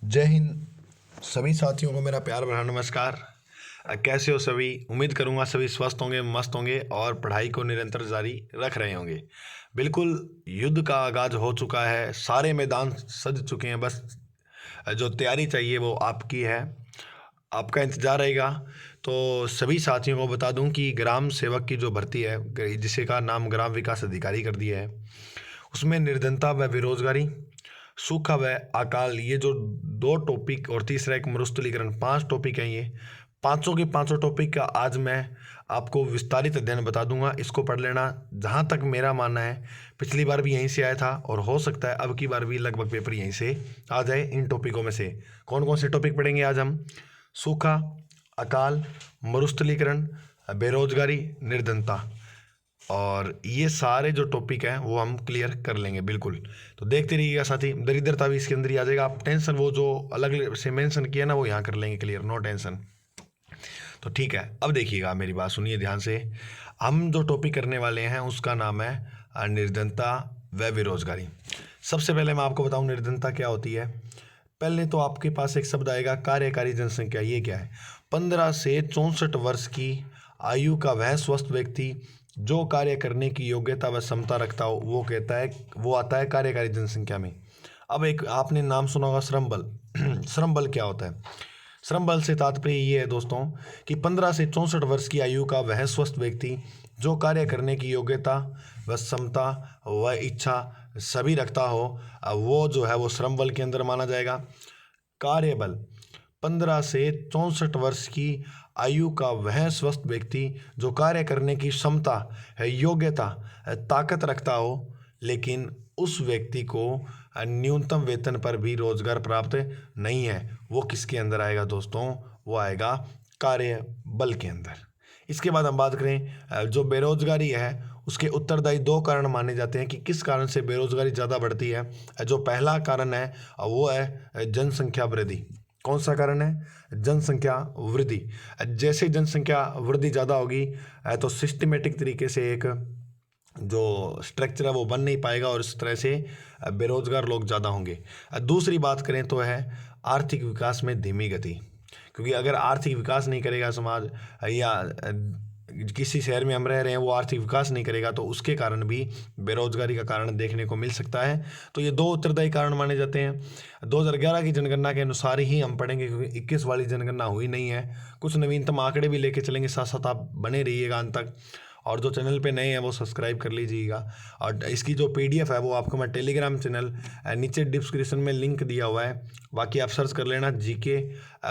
जय हिंद। सभी साथियों को मेरा प्यार भरा नमस्कार। कैसे हो सभी? उम्मीद करूंगा सभी स्वस्थ होंगे, मस्त होंगे और पढ़ाई को निरंतर जारी रख रहे होंगे। बिल्कुल, युद्ध का आगाज हो चुका है, सारे मैदान सज चुके हैं। बस जो तैयारी चाहिए वो आपकी है, आपका इंतज़ार रहेगा। तो सभी साथियों को बता दूं कि ग्राम सेवक की जो भर्ती है, जिसे का नाम ग्राम विकास अधिकारी कर दिया है, उसमें निर्धनता व बेरोजगारी, सूखा व अकाल, ये जो दो टॉपिक और तीसरा एक मरुस्थलीकरण, 5 टॉपिक हैं। ये पांचों के पांचों टॉपिक का आज मैं आपको विस्तारित अध्ययन बता दूंगा। इसको पढ़ लेना। जहां तक मेरा मानना है, पिछली बार भी यहीं से आया था और हो सकता है अब की बार भी लगभग पेपर यहीं से आ जाए। इन टॉपिकों में से कौन कौन से टॉपिक पढ़ेंगे आज हम? सूखा, अकाल, मरुस्थलीकरण, बेरोजगारी, निर्धनता, और ये सारे जो टॉपिक हैं वो हम क्लियर कर लेंगे बिल्कुल। तो देखते रहिएगा साथी। दरिद्रता भी इसके अंदर ही आ जाएगा। आप टेंशन वो जो अलग से मेंशन किया ना, वो यहाँ कर लेंगे क्लियर, नो टेंशन। तो ठीक है, अब देखिएगा, मेरी बात सुनिए ध्यान से। हम जो टॉपिक करने वाले हैं उसका नाम है निर्धनता व बेरोजगारी। सबसे पहले मैं आपको बताऊं निर्धनता क्या होती है। पहले तो आपके पास एक शब्द आएगा कार्यकारी जनसंख्या। ये क्या है? 15 से 64 वर्ष की आयु का वह स्वस्थ व्यक्ति जो कार्य करने की योग्यता व क्षमता रखता हो, वो कहता है, वो आता है कार्यकारी जनसंख्या में। अब एक आपने नाम सुना होगा, श्रम बल। श्रम बल क्या होता है? श्रम बल से तात्पर्य ये है दोस्तों कि 15 से 64 वर्ष की आयु का वह स्वस्थ व्यक्ति जो कार्य करने की योग्यता व क्षमता व इच्छा सभी रखता हो, वो जो है वो श्रम बल के अंदर माना जाएगा। कार्यबल, 15 से 64 वर्ष की आयु का वह स्वस्थ व्यक्ति जो कार्य करने की क्षमता है, योग्यता, ताकत रखता हो, लेकिन उस व्यक्ति को न्यूनतम वेतन पर भी रोजगार प्राप्त नहीं है। वो किसके अंदर आएगा दोस्तों? वो आएगा कार्य बल के अंदर। इसके बाद हम बात करें जो बेरोजगारी है, उसके उत्तरदायी 2 कारण माने जाते हैं कि किस कारण से बेरोजगारी ज़्यादा बढ़ती है। जो पहला कारण है वो है जनसंख्या वृद्धि। कौन सा कारण है? जनसंख्या वृद्धि। जैसे जनसंख्या वृद्धि ज़्यादा होगी तो सिस्टमेटिक तरीके से एक जो स्ट्रक्चर है वो बन नहीं पाएगा और इस तरह से बेरोजगार लोग ज़्यादा होंगे। दूसरी बात करें तो है आर्थिक विकास में धीमी गति। क्योंकि अगर आर्थिक विकास नहीं करेगा समाज, या किसी शहर में हम रह रहे हैं वो आर्थिक विकास नहीं करेगा, तो उसके कारण भी बेरोजगारी का कारण देखने को मिल सकता है। तो ये 2 उत्तरदायी कारण माने जाते हैं। 2011 की जनगणना के अनुसार ही हम पढ़ेंगे, क्योंकि 21 वाली जनगणना हुई नहीं है। कुछ नवीनतम आंकड़े भी लेके चलेंगे, साथ साथ आप बने रहिएगा अंत तक। और जो चैनल पे नए हैं वो सब्सक्राइब कर लीजिएगा। और इसकी जो PDF है वो आपको मैं टेलीग्राम चैनल, नीचे डिस्क्रिप्शन में लिंक दिया हुआ है, बाकी आप सर्च कर लेना GK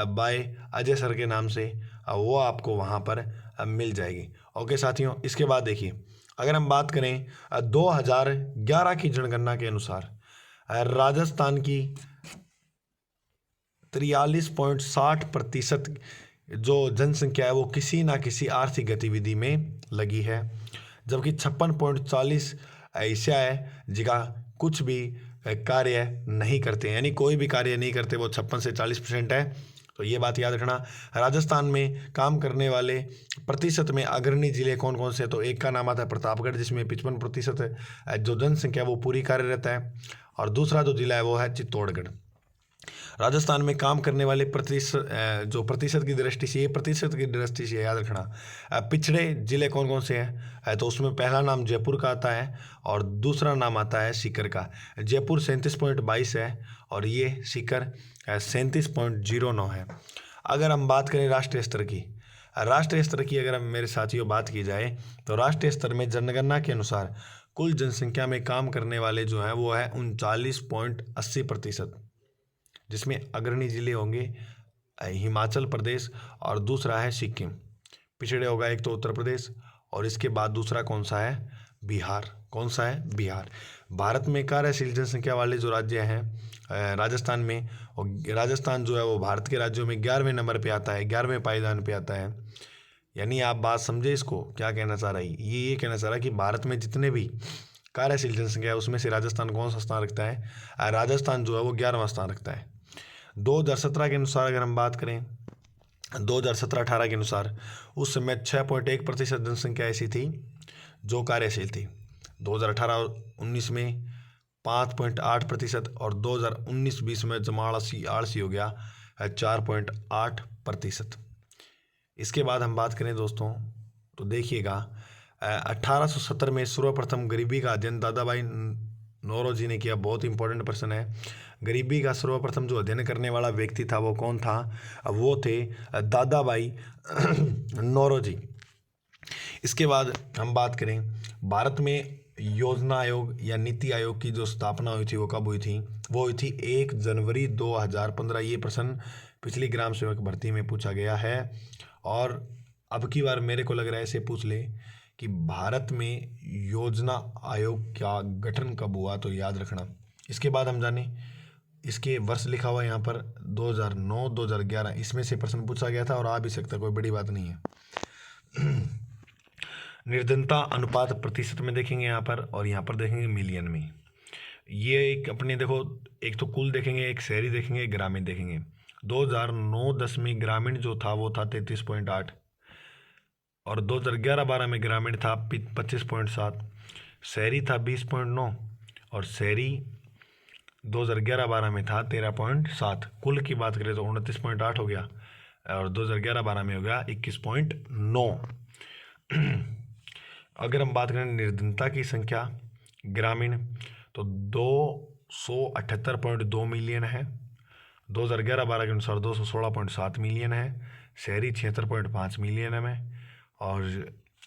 बाय अजय सर के नाम से, वो आपको वहाँ पर मिल जाएगी। ओके साथियों, इसके बाद देखिए, अगर हम बात करें 2011 की जनगणना के अनुसार राजस्थान की 43.60% जो जनसंख्या है वो किसी ना किसी आर्थिक गतिविधि में लगी है, जबकि 56.40 ऐसा है जिनका कुछ भी कार्य नहीं करते, यानी कोई भी कार्य नहीं करते, वो 56 से 40% है। तो ये बात याद रखना। राजस्थान में काम करने वाले प्रतिशत में अग्रणी जिले कौन कौन से? तो एक का नाम आता है प्रतापगढ़, जिसमें 55% जो जनसंख्या वो पूरी कार्यरत है, और दूसरा जो जिला है वो है चित्तौड़गढ़। राजस्थान में काम करने वाले जो प्रतिशत की दृष्टि से, ये प्रतिशत की दृष्टि से याद रखना। पिछड़े जिले कौन कौन से हैं? तो उसमें पहला नाम जयपुर का आता है और दूसरा नाम आता है सीकर का। जयपुर 37.22 है और ये सीकर 37.09 है। अगर हम बात करें राष्ट्रीय स्तर की, अगर हम मेरे साथियों बात की जाए, तो राष्ट्रीय स्तर में जनगणना के अनुसार कुल जनसंख्या में काम करने वाले जो हैं वो है 39.80%, जिसमें अग्रणी जिले होंगे हिमाचल प्रदेश और दूसरा है सिक्किम। पिछड़े होगा एक तो उत्तर प्रदेश, और इसके बाद दूसरा कौन सा है? बिहार। कौन सा है? बिहार। भारत में कार्यशील जनसंख्या वाले जो राज्य हैं राजस्थान में, और राजस्थान जो है वो भारत के राज्यों में 11वें नंबर पे आता है, 11वें पायदान पे आता है। यानी आप बात समझे इसको, क्या कहना चाह रहा है? ये कहना चाह रहा है कि भारत में जितने भी कार्यशील जनसंख्या है उसमें से राजस्थान कौन सा स्थान रखता है? राजस्थान जो है वो 11वां स्थान रखता है। 2017 के अनुसार अगर हम बात करें, 2017-18 के अनुसार उस समय 6.1% जनसंख्या ऐसी थी जो कार्यशील थी। 2018-19 में 5.8%, और 2019-20 में जमा आलसी हो गया है 4.8%। इसके बाद हम बात करें दोस्तों तो देखिएगा 1870 में सर्वप्रथम गरीबी का अध्ययन दादा भाई नौरोजी ने किया। बहुत इंपॉर्टेंट प्रश्न है। गरीबी का सर्वप्रथम जो अध्ययन करने वाला व्यक्ति था वो कौन था? वो थे दादा भाई नौरोजी। इसके बाद हम बात करें भारत में योजना आयोग या नीति आयोग की जो स्थापना हुई थी वो कब हुई थी? वो हुई थी 1 जनवरी 2015। ये प्रश्न पिछली ग्राम सेवक भर्ती में पूछा गया है, और अब की बार मेरे को लग रहा है ऐसे पूछ ले कि भारत में योजना आयोग का गठन कब हुआ, तो याद रखना। इसके बाद हम जाने इसके वर्ष लिखा हुआ है यहाँ पर 2009 2011, इसमें से प्रश्न पूछा गया था और आ भी सकता, कोई बड़ी बात नहीं है। निर्धनता अनुपात प्रतिशत में देखेंगे यहाँ पर, और यहाँ पर देखेंगे मिलियन में। ये एक अपने देखो, एक तो कुल देखेंगे, एक शहरी देखेंगे, एक ग्रामीण देखेंगे। 2009-10 में ग्रामीण जो था वो था 33.8, और 2011-12 में ग्रामीण था 25.7, शहरी था 20.9, और शहरी 2011-12 में था 13.7। कुल की बात करें तो 29.8 हो गया, और 2011-12 में हो गया 21.9। अगर हम बात करें निर्धनता की संख्या ग्रामीण तो 278.2 मिलियन है, 2011-12 के अनुसार 216.7 मिलियन है, शहरी 76.5 मिलियन में, और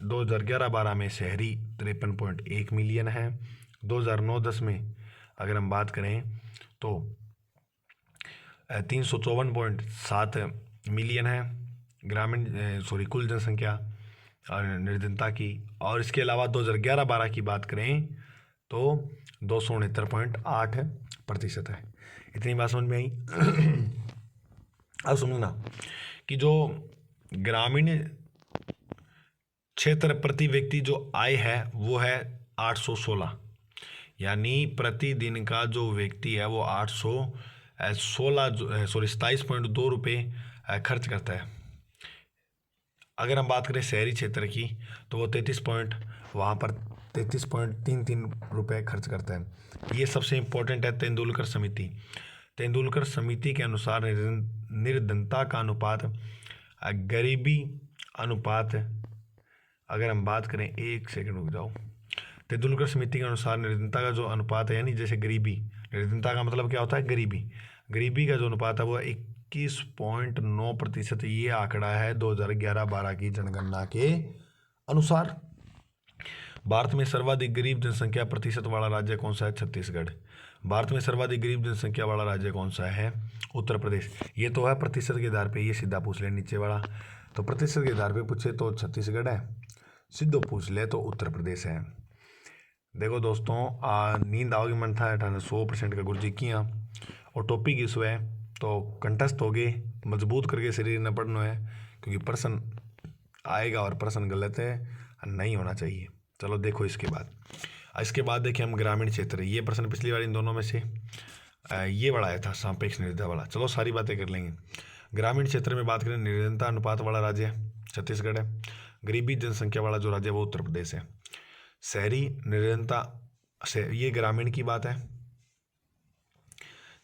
2011-12 में शहरी 53.1 मिलियन है। 2009-10 में अगर हम बात करें तो 354.7 मिलियन है ग्रामीण कुल जनसंख्या और निर्धनता की। और इसके अलावा 2011-12 की बात करें तो 269.8% है। इतनी बात समझ में आई। अब समझना कि जो ग्रामीण क्षेत्र प्रति व्यक्ति जो आय है वो है 816, यानी प्रतिदिन का जो व्यक्ति है वो 27.2 रुपये खर्च करता है। अगर हम बात करें शहरी क्षेत्र की तो वो 33.33 रुपये खर्च करता है। ये सबसे इम्पोर्टेंट है तेंदुलकर समिति। तेंदुलकर समिति के अनुसार निर्धनता का अनुपात गरीबी अनुपात, अगर हम बात करें, एक सेकंड रुक जाओ, तेंदुलकर समिति के अनुसार निर्धनता का जो अनुपात है, यानी जैसे गरीबी, निर्धनता का मतलब क्या होता है? गरीबी। गरीबी का जो अनुपात है वो 21.9%। ये आंकड़ा है 2011-12 की जनगणना के अनुसार। भारत में सर्वाधिक गरीब जनसंख्या प्रतिशत वाला राज्य कौन सा है? छत्तीसगढ़। भारत में सर्वाधिक गरीब जनसंख्या वाला राज्य कौन सा है? उत्तर प्रदेश। ये तो है प्रतिशत के आधार पे, ये सीधा पूछ ले नीचे वाला, तो प्रतिशत के आधार पे पूछे तो छत्तीसगढ़ है, सीधो पूछ ले तो उत्तर प्रदेश है। देखो दोस्तों, नींद आओगी मन था 100% का गुरजी किया, और टॉपिक इस है तो कंठस्थ हो गए, मजबूत करके शरीर न पढ़ना है, क्योंकि प्रश्न आएगा और प्रश्न गलत है, नहीं होना चाहिए। चलो देखो इसके बाद देखिए हम ग्रामीण क्षेत्र। ये प्रश्न पिछली बार इन दोनों में से ये वाला आया था, सापेक्ष निर्धनता वाला। चलो सारी बातें कर लेंगे। ग्रामीण क्षेत्र में बात करें, निर्धनता अनुपात वाला राज्य छत्तीसगढ़ है। गरीबी जनसंख्या वाला जो राज्य है वो उत्तर प्रदेश है। शहरी निर्धनता से, ये ग्रामीण की बात है।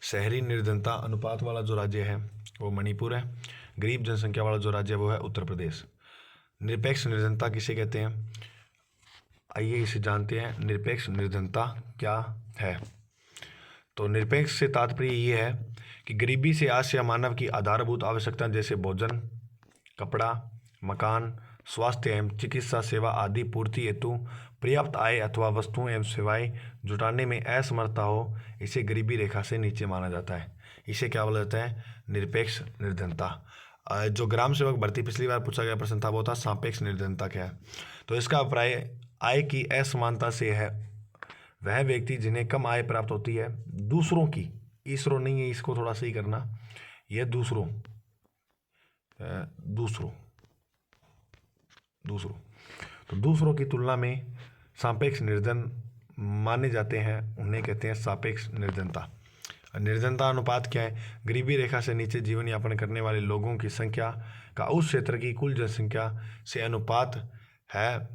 शहरी निर्धनता अनुपात वाला जो राज्य है वो मणिपुर है। गरीब जनसंख्या वाला जो राज्य है वो है उत्तर प्रदेश। निरपेक्ष निर्धनता किसे कहते हैं? आइए इसे जानते हैं। निरपेक्ष निर्धनता क्या है? तो निरपेक्ष से तात्पर्य ये है कि गरीबी से आश्रय मानव की आधारभूत आवश्यकता जैसे भोजन, कपड़ा, मकान, स्वास्थ्य एवं चिकित्सा सेवा आदि पूर्ति हेतु पर्याप्त आय अथवा वस्तुएं एवं सेवाएं जुटाने में असमर्थता हो, इसे गरीबी रेखा से नीचे माना जाता है। इसे क्या बोला जाता है? निरपेक्ष निर्धनता। जो ग्राम सेवक भर्ती पिछली बार पूछा गया प्रश्न था वो था सापेक्ष निर्धनता क्या है। तो इसका अभिप्राय आय की असमानता से है वह व्यक्ति जिन्हें कम आय प्राप्त होती है दूसरों की, ईश्वरों नहीं है, इसको थोड़ा सही करना, यह दूसरों तो दूसरों की तुलना में सापेक्ष निर्धन माने जाते हैं, उन्हें कहते हैं सापेक्ष निर्धनता। निर्धनता अनुपात क्या है? गरीबी रेखा से नीचे जीवन यापन करने वाले लोगों की संख्या का उस क्षेत्र की कुल जनसंख्या से अनुपात है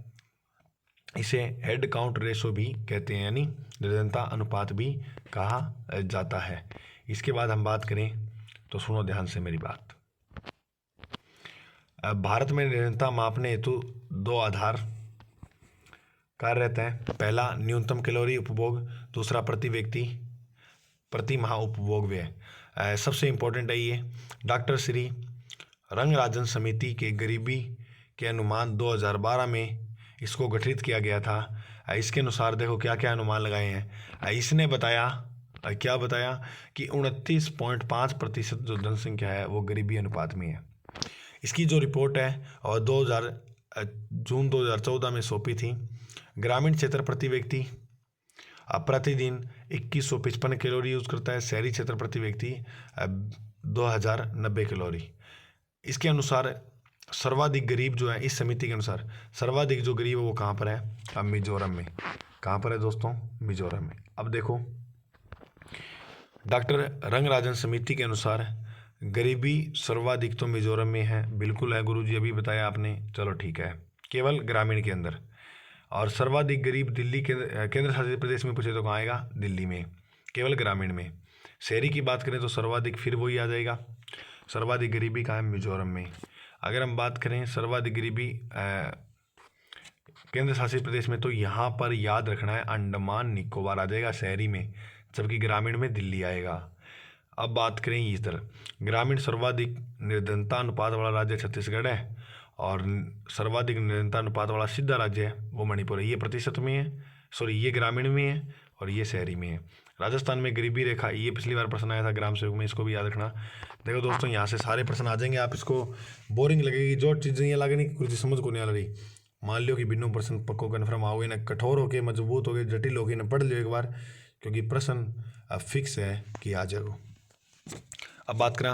इसे हेड काउंट रेशो भी कहते हैं, यानी निर्धनता अनुपात भी कहा जाता है। इसके बाद हम बात करें तो सुनो ध्यान से मेरी बात। भारत में निर्धनता मापने हेतु दो आधार कार्य रहते हैं। पहला न्यूनतम कैलोरी उपभोग, दूसरा प्रति व्यक्ति प्रति माह उपभोग व्यय। सबसे इम्पोर्टेंट है ये। डॉक्टर श्री रंगराजन समिति के गरीबी के अनुमान 2012 में इसको गठित किया गया था। इसके अनुसार देखो क्या क्या अनुमान लगाए हैं। इसने बताया क्या बताया कि 29.5% जो जनसंख्या है वो गरीबी अनुपात में है। इसकी जो रिपोर्ट है और जून 2014 में सौंपी थी। ग्रामीण क्षेत्र प्रति व्यक्ति प्रतिदिन 2155 कैलोरी यूज करता है। शहरी क्षेत्र प्रति व्यक्ति 2090 कैलोरी। इसके अनुसार सर्वाधिक गरीब जो है, इस समिति के अनुसार सर्वाधिक जो गरीब है वो कहाँ पर है? अब मिजोरम में। कहाँ पर है दोस्तों? मिजोरम में। अब देखो डॉक्टर रंगराजन समिति के अनुसार गरीबी सर्वाधिक तो मिजोरम में है। बिल्कुल है गुरुजी, अभी बताया आपने, चलो ठीक है, केवल ग्रामीण के अंदर। और सर्वाधिक गरीब दिल्ली के केंद्र शासित प्रदेश में पूछे तो कहाँ आएगा? दिल्ली में, केवल ग्रामीण में। शहरी की बात करें तो सर्वाधिक फिर वही आ जाएगा, सर्वाधिक गरीबी कहाँ है? मिजोरम में। अगर हम बात करें सर्वाधिक गरीबी केंद्र शासित प्रदेश में, तो यहाँ पर याद रखना है अंडमान निकोबार आ जाएगा शहरी में, जबकि ग्रामीण में दिल्ली आएगा। अब बात करें इधर ग्रामीण सर्वाधिक निर्धनता अनुपात वाला राज्य छत्तीसगढ़ है, और सर्वाधिक निर्धनता अनुपात वाला सीधा राज्य है वो मणिपुर है। ये प्रतिशत में है, सॉरी ये ग्रामीण में है और ये शहरी में है। राजस्थान में गरीबी रेखा, ये पिछली बार प्रश्न आया था ग्राम सेवक में, इसको भी याद रखना। देखो दोस्तों यहाँ से सारे प्रश्न आ जाएंगे, आप इसको बोरिंग लगेगी जो चीज़ें ये लगनी कुछ समझ को नहीं आ रही। मान लियो कि बिन्नू प्रश्न पक्को कन्फर्म आओगे ना, कठोर होके मजबूत होके जटिल होके ना, पढ़ लियो एक बार, क्योंकि प्रश्न फिक्स है कि आ जाएगा। अब बात करें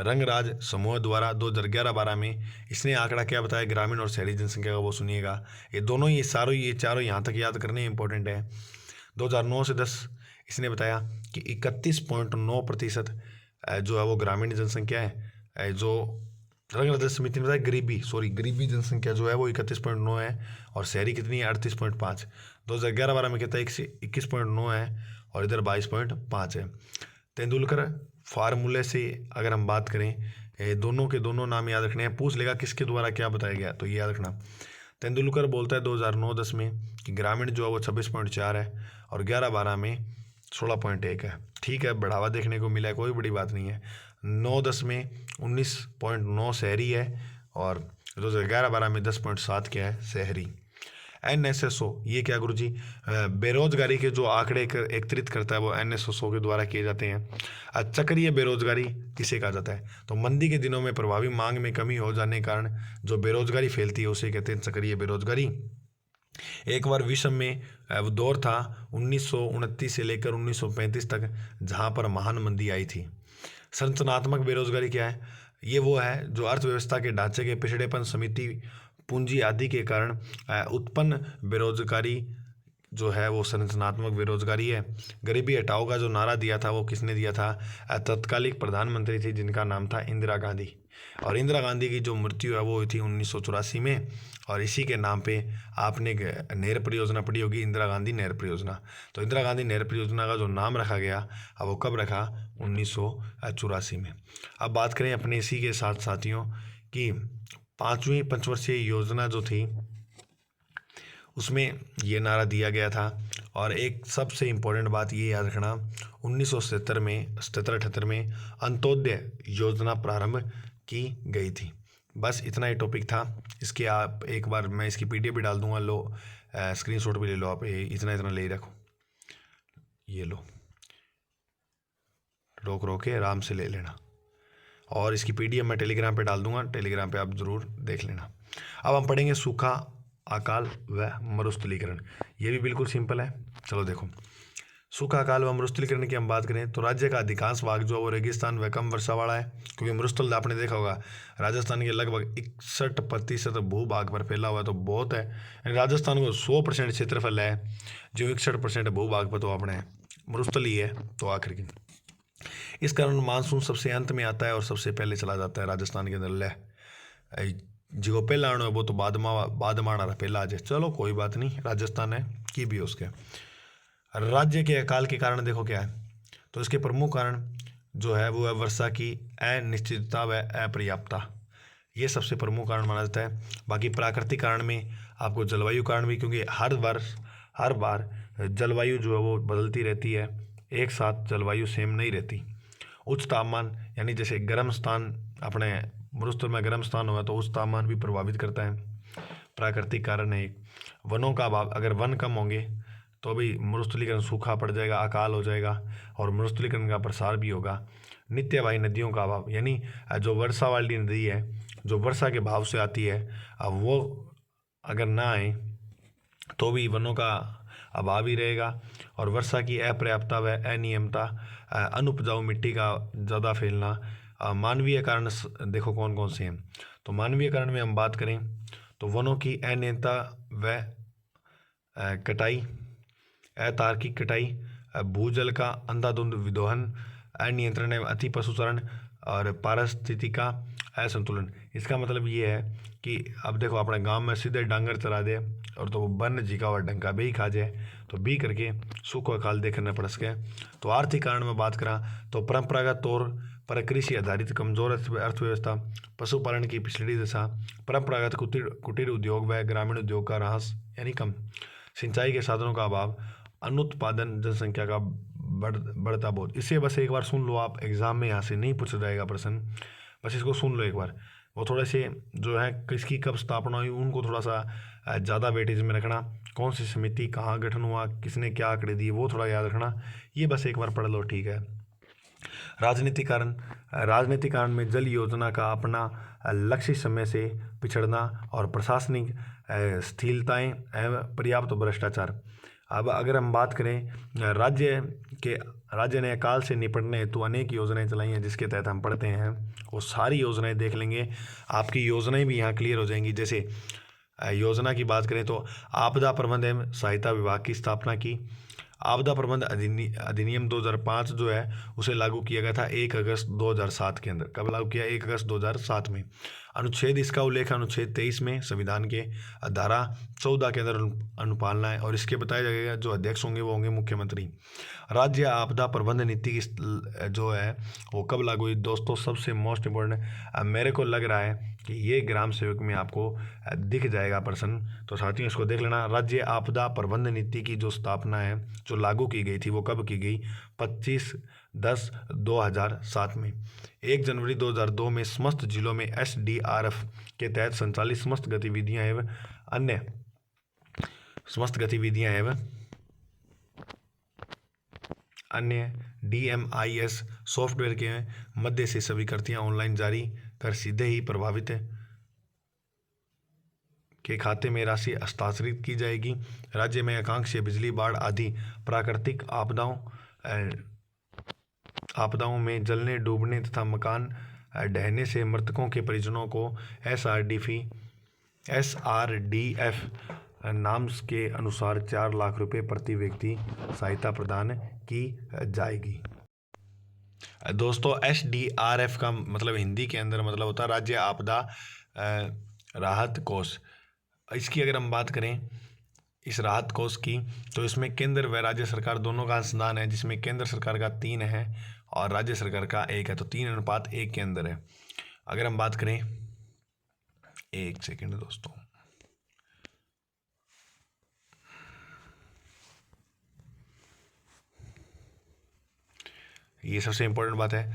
रंगराज समूह द्वारा 2011-12 में इसने आंकड़ा क्या बताया ग्रामीण और शहरी जनसंख्या का, वो सुनिएगा। ये दोनों ये चारों यहाँ तक याद करने इंपॉर्टेंट है। 2009 से 10 इसने बताया कि 31.9% जो है वो ग्रामीण जनसंख्या है। जो रंगराज समिति ने बताया गरीबी जनसंख्या जो है वो 31.9 है, और शहरी कितनी है? 38.5। 2011-12 में कहता है 21.9 है और इधर 22.5 है। तेंदुलकर फार्मूले से अगर हम बात करें, दोनों के दोनों नाम याद रखने हैं। पूछ लेगा किसके द्वारा क्या बताया गया, तो ये याद रखना। तेंदुलकर बोलता है 2009-10 में कि ग्रामीण जो है वो 26.4 है और 11-12 में 16.1 है। ठीक है, बढ़ावा देखने को मिला है, कोई बड़ी बात नहीं है। 9-10 में 19.9 शहरी है और 2011-12 में 10.7 क्या है? शहरी। NSSO ये क्या गुरुजी? बेरोजगारी के जो आंकड़े एकत्रित करता है वो NSSO के द्वारा किए जाते हैं। चक्रीय बेरोजगारी किसे कहा जाता है? तो मंदी के दिनों में प्रभावी मांग में कमी हो जाने के कारण जो बेरोजगारी फैलती है उसे कहते हैं चक्रीय बेरोजगारी। एक बार विश्व में वो दौर था 1929 से लेकर 1935 तक, जहाँ पर महान मंदी आई थी। संरचनात्मक बेरोजगारी क्या है? ये वो है जो अर्थव्यवस्था के ढांचे के पिछड़ेपन, समिति पूंजी आदि के कारण उत्पन्न बेरोजगारी जो है वो संरचनात्मक बेरोजगारी है। गरीबी हटाओ का जो नारा दिया था वो किसने दिया था? तत्कालिक प्रधानमंत्री थी जिनका नाम था इंदिरा गांधी। और इंदिरा गांधी की जो मृत्यु है वो हुई थी 1984 में, और इसी के नाम पे आपने नहर परियोजना पढ़ी होगी, इंदिरा गांधी नहर परियोजना। तो इंदिरा गांधी नहर परियोजना का जो नाम रखा गया अब वो कब रखा? 1984 में। अब बात करें अपने इसी के साथ साथियों की 5वीं पंचवर्षीय योजना जो थी उसमें ये नारा दिया गया था। और एक सबसे इम्पोर्टेंट बात ये याद रखना, 1977 में 77-78 में अंत्योदय योजना प्रारंभ की गई थी। बस इतना ही टॉपिक था। इसके आप एक बार मैं इसकी PDF भी डाल दूंगा, लो स्क्रीनशॉट भी ले लो आप, इतना ले ही रखो, ये लो, रोक के आराम से ले लेना। और इसकी PDF मैं टेलीग्राम पे डाल दूंगा, टेलीग्राम पे आप ज़रूर देख लेना। अब हम पढ़ेंगे सूखा, अकाल व मरुस्थलीकरण। ये भी बिल्कुल सिंपल है। चलो देखो, सूखा, अकाल व मरुस्थलीकरण की हम बात करें तो राज्य का अधिकांश भाग जो है वो रेगिस्तान व कम वर्षा वाला है, क्योंकि मरुस्थल आपने देखा होगा राजस्थान के लगभग 61% भूभाग पर फैला हुआ है, तो बहुत है। राजस्थान को 100% क्षेत्रफल है, जो 61% भूभाग पर तो अपने मरुस्थल ही है। तो आखिर की इस कारण मानसून सबसे अंत में आता है और सबसे पहले चला जाता है राजस्थान के अंदर। जो पहला आना है वो तो बाद में आना रहा, पहला आ जाए। चलो कोई बात नहीं, राजस्थान है की भी उसके। राज्य के अकाल के कारण देखो क्या है, तो इसके प्रमुख कारण जो है वो है वर्षा की अनिश्चितता व अपर्याप्तता, ये सबसे प्रमुख कारण माना जाता है। बाकी प्राकृतिक कारण में आपको जलवायु कारण भी, क्योंकि हर बार जलवायु जो है वो बदलती रहती है, एक साथ जलवायु सेम नहीं रहती। उच्च तापमान, यानी जैसे गर्म स्थान, अपने मरुस्थल में गर्म स्थान हुआ तो उच्च तापमान भी प्रभावित करता है, प्राकृतिक कारण है एक। वनों का अभाव, अगर वन कम होंगे तो भी मरुस्थलीकरण, सूखा पड़ जाएगा, अकाल हो जाएगा और मरुस्थलीकरण का प्रसार भी होगा। नित्यवाही नदियों का अभाव, यानी जो वर्षा वाली नदी है, जो वर्षा के भाव से आती है, अब वो अगर ना आए तो भी वनों का अभाव ही रहेगा। और वर्षा की अपर्याप्तता व अनियमितता, अनुपजाऊ मिट्टी का ज़्यादा फैलना। मानवीय कारण देखो कौन कौन से हैं, तो मानवीय कारण में हम बात करें तो वनों की अनियमितता व कटाई, अतार्किक कटाई, भूजल का अंधाधुंध विदोहन, अनियंत्रण एवं अति पशुचारण और पारिस्थितिकी का असंतुलन। इसका मतलब ये है कि अब देखो अपने गांव में सीधे डांगर चरा दे और तो वो बन जी का और डंका भी खा जाए, तो भी करके सूखा अकाल देखना पड़ सके। तो आर्थिक कारण में बात करा तो परंपरागत तौर पर कृषि आधारित कमजोर अर्थव्यवस्था, पशुपालन की पिछड़ी दशा, परंपरागत कुटीर उद्योग व ग्रामीण उद्योग का ह्रास यानी कम, सिंचाई के साधनों का अभाव, अनुत्पादन, जनसंख्या का बढ़ता बहुत। इसे बस एक बार सुन लो आप, एग्जाम में यहाँ से नहीं पूछा जाएगा प्रश्न, बस इसको सुन लो एक बार। वो थोड़े से जो है किसकी कब स्थापना हुई उनको थोड़ा सा ज़्यादा वेटेज में रखना, कौन सी समिति कहाँ गठन हुआ, किसने क्या आंकड़े दिए, वो थोड़ा याद रखना, ये बस एक बार पढ़ लो, ठीक है। राजनीतिक कारण में जल योजना का अपना लक्ष्य समय से पिछड़ना और प्रशासनिक स्थिरताएं एवं पर्याप्त भ्रष्टाचार। अब अगर हम बात करें राज्य ने अकाल से निपटने हेतु अनेक योजनाएं चलाई हैं, जिसके तहत हम पढ़ते हैं, वो सारी योजनाएं देख लेंगे, आपकी योजनाएं भी यहाँ क्लियर हो जाएंगी। जैसे योजना की बात करें तो आपदा प्रबंधन एवं सहायता विभाग की स्थापना की। आपदा प्रबंध अधिनियम 2005 जो है उसे लागू किया गया था 1 अगस्त 2007 के अंदर। कब लागू किया? 1 अगस्त 2007 में। अनुच्छेद इसका उल्लेख अनुच्छेद 23 में संविधान के धारा 14 के अंदर अनुपालना है, और इसके बताया जाएगा जो अध्यक्ष होंगे वो होंगे मुख्यमंत्री। राज्य आपदा प्रबंधन नीति की जो है वो कब लागू हुई दोस्तों? सबसे मोस्ट इम्पोर्टेंट मेरे को लग रहा है कि ये ग्राम सेवक में आपको दिख जाएगा प्रश्न, तो साथियों इसको देख लेना। राज्य आपदा प्रबंधन नीति की जो स्थापना है, जो लागू की गई थी, वो कब की गई? 25/10/2007 में। 1 जनवरी 2002 में समस्त जिलों में SDRF के तहत संचालित समस्त गतिविधियां एवं अन्य DMIS सॉफ्टवेयर के मध्य से स्वीकृतियां ऑनलाइन जारी कर सीधे ही प्रभावित के खाते में राशि हस्तांतरित की जाएगी। राज्य में आकांक्षी बिजली, बाढ़ आदि प्राकृतिक आपदाओं में जलने, डूबने तथा मकान ढहने से मृतकों के परिजनों को SRDF नाम के अनुसार 4 लाख रुपए प्रति व्यक्ति सहायता प्रदान की जाएगी। दोस्तों SDRF का मतलब हिंदी के अंदर मतलब होता है राज्य आपदा राहत कोष। इसकी अगर हम बात करें इस राहत कोष की, तो इसमें केंद्र व राज्य सरकार दोनों का अंशदान है, जिसमें केंद्र सरकार का 3 है और राज्य सरकार का 1 है, तो 3:1 के अंदर है। अगर हम बात करें, एक सेकेंड दोस्तों, ये सबसे इम्पोर्टेंट बात है।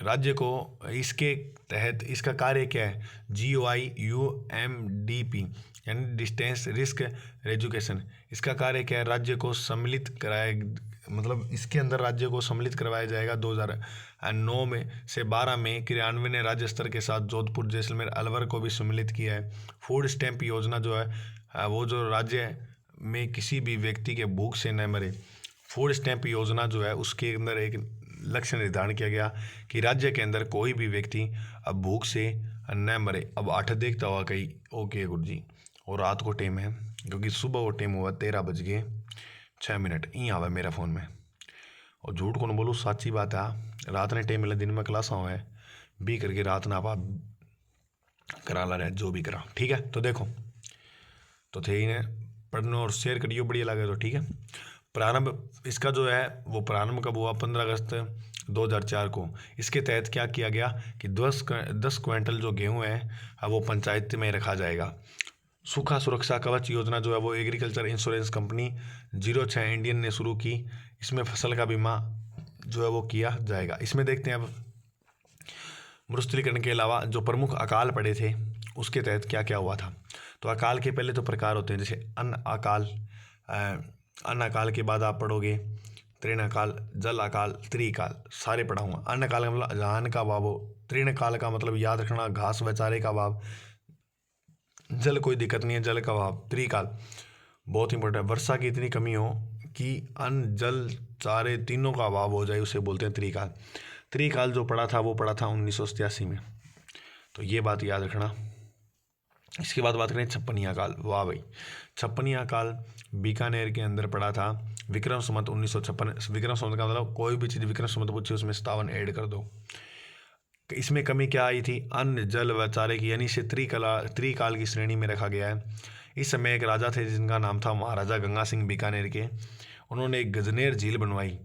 राज्य को इसके तहत इसका कार्य क्या है? GOI-UMDP यानी डिस्टेंस रिस्क एजुकेशन, इसका कार्य क्या है? राज्य को सम्मिलित कराया, मतलब इसके अंदर राज्य को सम्मिलित करवाया जाएगा। 2009 में से 12 में क्रियान्वयन ने राज्य स्तर के साथ जोधपुर, जैसलमेर, अलवर को भी सम्मिलित किया है। फूड स्टैम्प योजना जो है वो जो राज्य में किसी भी व्यक्ति के भूख से न मरे, फूड स्टैम्प योजना जो है उसके अंदर एक लक्ष्य निर्धारण किया गया कि राज्य के अंदर कोई भी व्यक्ति अब भूख से न मरे। अब 8 देखता हुआ कहीं, ओके गुरु जी, और रात को टाइम है, क्योंकि सुबह वो टाइम हुआ 13:06 ही आवा मेरा फ़ोन में, और झूठ को न बोलूँ, सच्ची बात है। रात ने टाइम मिला, दिन में क्लास हुआ है भी करके रात ना पा करा ला रहे जो भी करा, ठीक है। तो देखो, तो थे ही ने पढ़नो और शेयर करियो, बढ़िया लगे तो ठीक है। प्रारंभ इसका जो है वो प्रारंभ कब हुआ, 15 अगस्त 2004 को। इसके तहत क्या किया गया कि 10 क्विंटल जो गेहूँ है वो पंचायत में रखा जाएगा। सूखा सुरक्षा कवच योजना जो है वो एग्रीकल्चर इंश्योरेंस कंपनी 06 इंडियन ने शुरू की। इसमें फसल का बीमा जो है वो किया जाएगा। इसमें देखते हैं अब मरुस्थलीकरण के अलावा जो प्रमुख अकाल पड़े थे उसके तहत क्या क्या हुआ था। तो अकाल के पहले तो प्रकार होते हैं, जैसे अन्न अकाल, अन्न अकाल के बाद आप पढ़ोगे तृण अकाल, जल अकाल, त्रिकाल, सारे पढ़ा हुआ। अन्न अकाल का मतलब अजान का अभाव हो, तृण काल का मतलब याद रखना घास व चारे का अभाव, जल कोई दिक्कत नहीं है, जल का अभाव। त्रिकाल बहुत इंपॉर्टेंट है, वर्षा की इतनी कमी हो कि अन्न जल चारे तीनों का अभाव हो जाए, उसे बोलते हैं त्रिकाल। त्रिकाल जो पढ़ा था वो पढ़ा था 1987 में, तो ये बात याद रखना। इसके बाद बात करें छप्पनिया काल। वाह भाई, छप्पनिया काल बीकानेर के अंदर पड़ा था विक्रम संवत 1956। विक्रम संवत का मतलब कोई भी चीज़ विक्रम संवत पूछी उसमें 57 ऐड कर दो। इसमें कमी क्या आई थी, अन्न जल व चारे की, यानी इसे त्रिकाल की श्रेणी में रखा गया है। इस समय एक राजा थे जिनका नाम था महाराजा गंगा सिंह बीकानेर के। उन्होंने एक गजनेर झील बनवाई।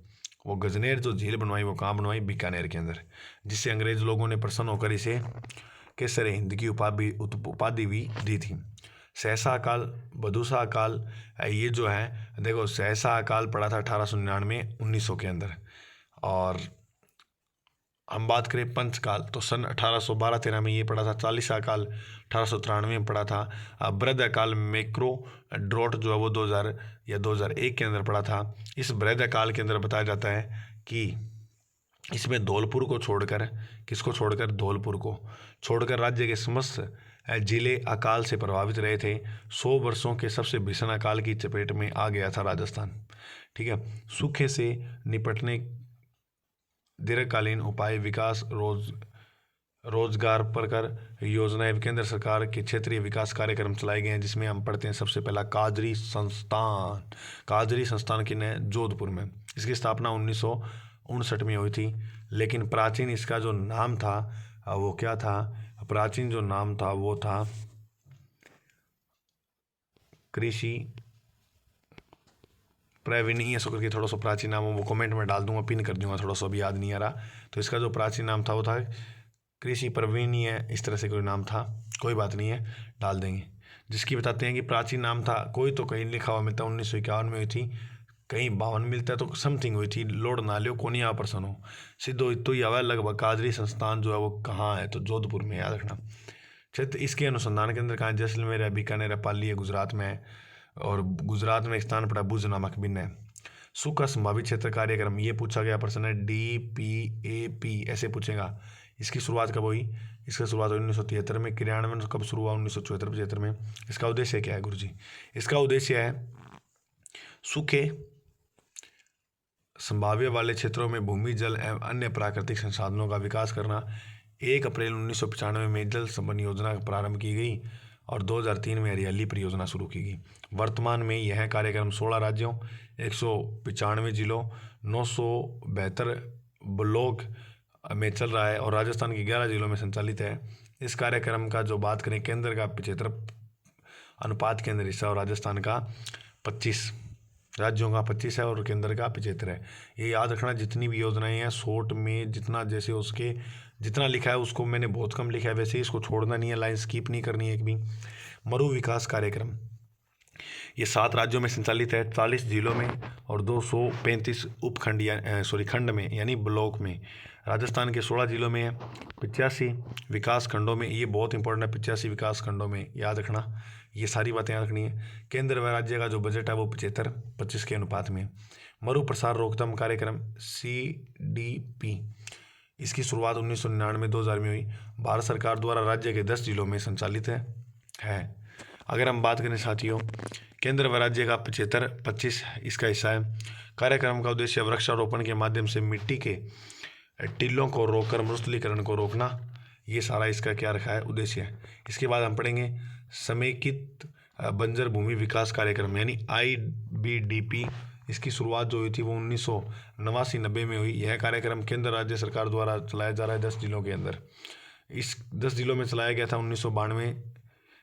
वो गजनेर जो झील बनवाई वो कहाँ बनवाई, बीकानेर के अंदर, जिससे अंग्रेज लोगों ने प्रसन्न होकर इसे केसर हिंद की उपाधि भी दी थी। सहसा अकाल, बदूसा अकाल, ये जो है देखो, सहसा अकाल पड़ा था 1899 1900 के अंदर। और हम बात करें पंचकाल तो सन 1812-13 में ये पड़ा था। चालीसा अकाल 1893 में पड़ा था। बृहद अकाल मैक्रो ड्रॉट जो है वो 2000 या 2001 के अंदर पड़ा था। इस बृहद अकाल के अंदर बताया जाता है कि इसमें धौलपुर को छोड़कर, किसको छोड़कर, धौलपुर को छोड़कर राज्य के समस्त जिले अकाल से प्रभावित रहे थे। 100 वर्षों के सबसे भीषण अकाल की चपेट में आ गया था राजस्थान, ठीक है। सूखे से निपटने दीर्घकालीन उपाय, विकास, रोजगार पर कर योजनाएं, केंद्र सरकार के क्षेत्रीय विकास कार्यक्रम चलाए गए हैं, जिसमें हम पढ़ते हैं सबसे पहला काजरी संस्थान। काजरी संस्थान की ने जोधपुर में, इसकी स्थापना 1959 में हुई थी। लेकिन प्राचीन इसका जो नाम था वो क्या था, प्राचीन जो नाम था वो था कृषि प्रवीणीय, ऐसा करके थोड़ा सा प्राचीन नाम वो कमेंट में डाल दूंगा, पिन कर दूंगा, थोड़ा सा भी याद नहीं आ रहा। तो इसका जो प्राचीन नाम था वो था कृषि प्रवीणीय, इस तरह से कोई नाम था, कोई बात नहीं है, डाल देंगे। जिसकी बताते हैं कि प्राचीन नाम था, कोई तो कहीं लिखा हुआ मिलता है 1951 में हुई थी, कहीं 52 मिलता है, तो समथिंग हुई थी। लोड ना लियो कोनिया पर्सन हो, सिद्धो इतो ही आवा लगभग। काजरी संस्थान जो है वो कहाँ है, तो जोधपुर में, याद रखना। क्षेत्र इसके अनुसंधान केंद्र कहाँ है, जैसलमेर है, बीकानेर है, पाली है, गुजरात में है। और गुजरात में एक स्थान पड़ा भुज नामक बिन है। सूखा संभावित क्षेत्र कार्यक्रम, ये पूछा गया प्रश्न है, DPAP ऐसे पूछेगा। इसकी शुरुआत कब हुई, इसकी शुरुआत 1973 में। क्रियान्वयन कब शुरू हुआ, 1974-75 में। इसका उद्देश्य क्या है गुरुजी, इसका उद्देश्य है सूखे संभाव्य वाले क्षेत्रों में भूमि, जल एवं अन्य प्राकृतिक संसाधनों का विकास करना। 1 अप्रैल 1995 में जल संबंध योजना प्रारंभ की गई और 2003 में हरियाली परियोजना शुरू की गई। वर्तमान में यह कार्यक्रम 16 राज्यों, 195 जिलों, 972 ब्लॉक में चल रहा है और राजस्थान के 11 जिलों में संचालित है। इस कार्यक्रम का जो बात करें, केंद्र का 75 अनुपात के अंदर हिस्सा और राजस्थान का 25, राज्यों का 25 है और केंद्र का 75 है। ये याद रखना, जितनी भी योजनाएं हैं शॉर्ट में जितना जैसे उसके जितना लिखा है उसको मैंने बहुत कम लिखा है, वैसे इसको छोड़ना नहीं है, लाइन स्किप नहीं करनी है एक भी। मरु विकास कार्यक्रम, ये 7 राज्यों में संचालित है, 40 जिलों में और 235 उपखंड खंड में यानी ब्लॉक में। राजस्थान के 16 जिलों में है, 85 विकास खंडों में, ये बहुत इंपॉर्टेंट है, 85 विकास खंडों में, याद रखना, ये सारी बातें याद रखनी है। केंद्र व राज्य का जो बजट है वो 75-25 के अनुपात में। मरु प्रसार रोकथाम कार्यक्रम CDP, इसकी शुरुआत 1999-2000 में हुई। भारत सरकार द्वारा राज्य के 10 जिलों में संचालित है। अगर हम बात करें साथियों, केंद्र व राज्य का 75-25 इसका हिस्सा है। कार्यक्रम का उद्देश्य वृक्षारोपण के माध्यम से मिट्टी के टीलों को रोककर मरुस्थलीकरण को रोकना, ये सारा इसका क्या रखा है, उद्देश्य है। इसके बाद हम पढ़ेंगे समेकित बंजर भूमि विकास कार्यक्रम यानी IBDP। इसकी शुरुआत जो हुई थी वो 1989-90 में हुई। यह कार्यक्रम केंद्र राज्य सरकार द्वारा चलाया जा रहा है 10 जिलों के अंदर। इस 10 जिलों में चलाया गया था 1992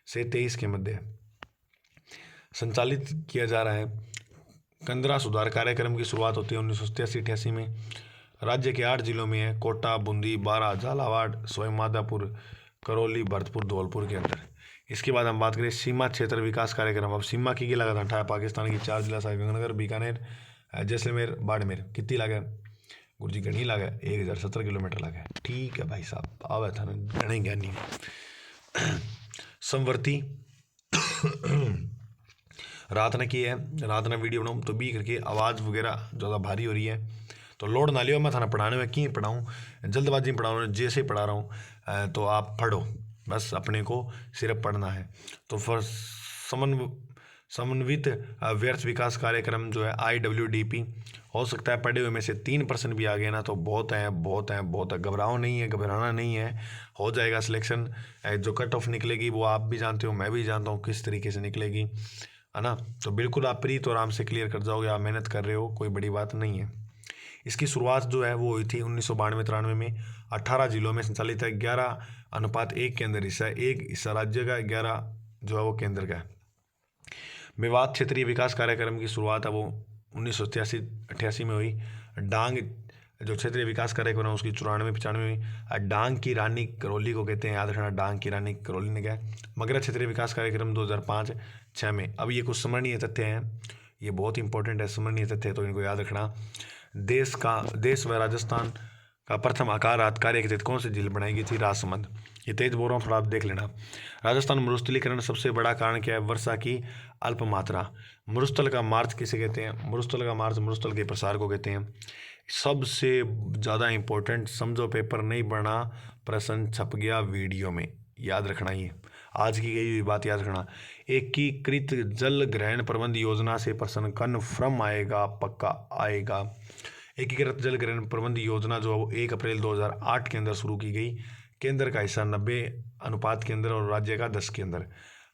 से 23 के मध्य। संचालित किया जा रहा है। कंदरा सुधार कार्यक्रम की शुरुआत होती है 1987-88 में। राज्य के 8 जिलों में है, कोटा, बूंदी, बारा, झालावाड़, स्वयं माधोपुर, करौली, भरतपुर, धौलपुर के अंदर। इसके बाद हम बात करें सीमा क्षेत्र विकास कार्यक्रम। अब सीमा की लागत है पाकिस्तान की 4 जिला गंगानगर, बीकानेर, जैसलमेर, बाड़मेर। कितनी लागत गुरु जी घनी लागत 1070 किलोमीटर लागत। ठीक है भाई साहब, आवे था घने ज्ञानी। समवर्ती रात ने की है, रात ने वीडियो बनाऊँ तो भी करके आवाज़ वगैरह ज़्यादा भारी हो रही है, तो लोड ना लियो। मैं थाना पढ़ाने में क्यों पढ़ाऊँ, जल्दबाजी में पढ़ाऊँ, जैसे पढ़ा रहा हूँ तो आप पढ़ो, बस अपने को सिर्फ पढ़ना है। तो फिर समन्वित व्यर्थ विकास कार्यक्रम जो है IWDP, हो सकता है पढ़े हुए में से 3% भी आ गए ना तो बहुत है, बहुत है, बहुत है। घबराओ नहीं है, घबराना नहीं है, हो जाएगा सिलेक्शन। जो कट ऑफ निकलेगी वो आप भी जानते हो, मैं भी जानता हूँ किस तरीके से निकलेगी, है ना। तो बिल्कुल आप प्री तो आराम से क्लियर कर जाओगे, आप मेहनत कर रहे हो, कोई बड़ी बात नहीं है। इसकी शुरुआत जो है वो हुई थी 1992-93 में। 18 जिलों में संचालित है। 11:1 के अंदर हिस्सा है, 1 हिस्सा राज्य का, 11 जो है वो केंद्र का है। मेवात क्षेत्रीय विकास कार्यक्रम की शुरुआत है वो 1987-88 में हुई। डांग जो क्षेत्रीय विकास कार्यक्रम है उसकी 94-95 में। डांग की रानी करौली को कहते हैं, याद रखना, डांग की रानी करौली ने क्या। मगरा क्षेत्रीय विकास कार्यक्रम 2005-06 में। अब ये कुछ स्मरणीय तथ्य हैं, ये बहुत इंपॉर्टेंट है, स्मरणीय तथ्य, तो इनको याद रखना। देश व राजस्थान का प्रथम आकार कार्य के तहत कौन सी झील बनाई गई थी, राजसमंद। ये तेज बोल रहा हूँ, थोड़ा आप देख लेना। राजस्थान मरुस्थलीकरण सबसे बड़ा कारण क्या है, वर्षा की अल्प मात्रा। मरुस्थल का मार्च किसे कहते हैं, मरुस्थल का मार्च मरुस्थल के प्रसार को कहते हैं। सबसे ज़्यादा इंपॉर्टेंट, समझो पेपर नहीं बना, प्रश्न छप गया वीडियो में, याद रखना। ये आज की गई हुई बात याद रखना। एकीकृत जल ग्रहण प्रबंध योजना से प्रश्न कन्फर्म आएगा, पक्का आएगा। एकीकृत जल ग्रहण प्रबंध योजना जो है वो 1 अप्रैल 2008 के अंदर शुरू की गई। केंद्र का हिस्सा 90 के अंदर और राज्य का 10 के अंदर।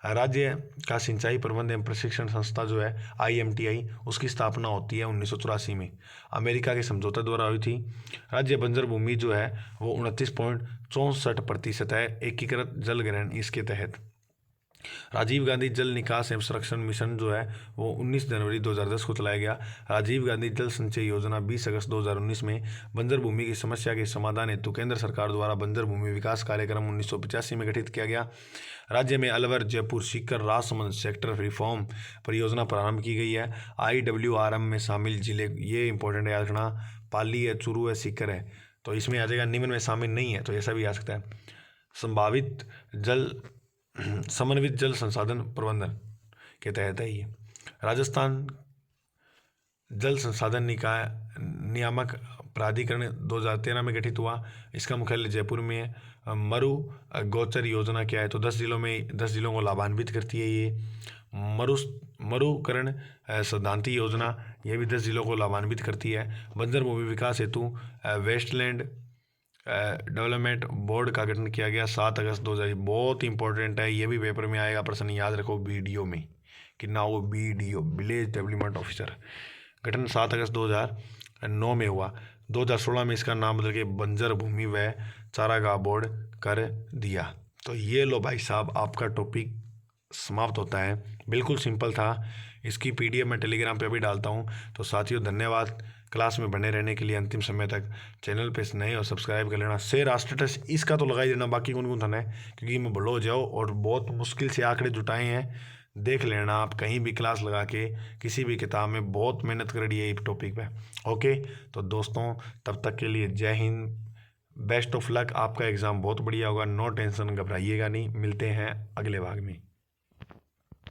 राज्य का सिंचाई प्रबंध एवं प्रशिक्षण संस्था जो है IMTI, उसकी स्थापना होती है 1984 में, अमेरिका के समझौते द्वारा हुई थी। राज्य बंजर भूमि जो है वो 29.64% है। एकीकृत जल ग्रहण इसके तहत। राजीव गांधी जल निकास एवं संरक्षण मिशन जो है वो 19 जनवरी 2010 को चलाया गया। राजीव गांधी जल संचय योजना 20 अगस्त 2019 में। बंजर भूमि की समस्या के समाधान हेतु केंद्र सरकार द्वारा बंजर भूमि विकास कार्यक्रम 1985 में गठित किया गया। राज्य में अलवर, जयपुर, सीकर, राजसमंद सेक्टर रिफॉर्म परियोजना प्रारंभ की गई है। IWRM में शामिल जिले, ये इंपॉर्टेंट है, याद रखना, पाली है, चूरू है, सीकर है, तो इसमें आ जाएगा। निम्न में शामिल नहीं है तो ऐसा भी आ सकता है। समन्वित जल संसाधन प्रबंधन के तहत है ये। राजस्थान जल संसाधन नियामक प्राधिकरण 2013 में गठित हुआ। इसका मुख्यालय जयपुर में है। मरु गोचर योजना क्या है, तो 10 जिलों को लाभान्वित करती है ये। मरुकरण सैद्धांतिक योजना, ये भी 10 जिलों को लाभान्वित करती है। बंजर भूमि विकास हेतु वेस्टलैंड डेवलपमेंट बोर्ड का गठन किया गया 7 अगस्त 2000। बहुत इंपॉर्टेंट है, ये भी पेपर में आएगा प्रश्न, याद रखो वीडियो में कि ना वो वीडियो। विलेज डेवलपमेंट ऑफिसर गठन 7 अगस्त 2009 में हुआ। 2016 में इसका नाम बदल के बंजर भूमि व चारागाह बोर्ड कर दिया। तो ये लो भाई साहब, आपका टॉपिक समाप्त होता है। बिल्कुल सिंपल था। इसकी PDF मैं टेलीग्राम पे भी डालता हूँ। तो साथियों धन्यवाद क्लास में बने रहने के लिए अंतिम समय तक। चैनल पे नए और सब्सक्राइब कर लेना। शेयर स्टेटस इसका तो लगा ही देना, बाकी कौन था, क्योंकि मैं भलो हो जाओ और बहुत मुश्किल से आंकड़े जुटाए हैं, देख लेना आप कहीं भी क्लास लगा के, किसी भी किताब में बहुत मेहनत कर रही है इस टॉपिक पे। ओके, तो दोस्तों तब तक के लिए जय हिंद, बेस्ट ऑफ लक। आपका एग्ज़ाम बहुत बढ़िया होगा, नो टेंशन, घबराइएगा नहीं। मिलते हैं अगले भाग में।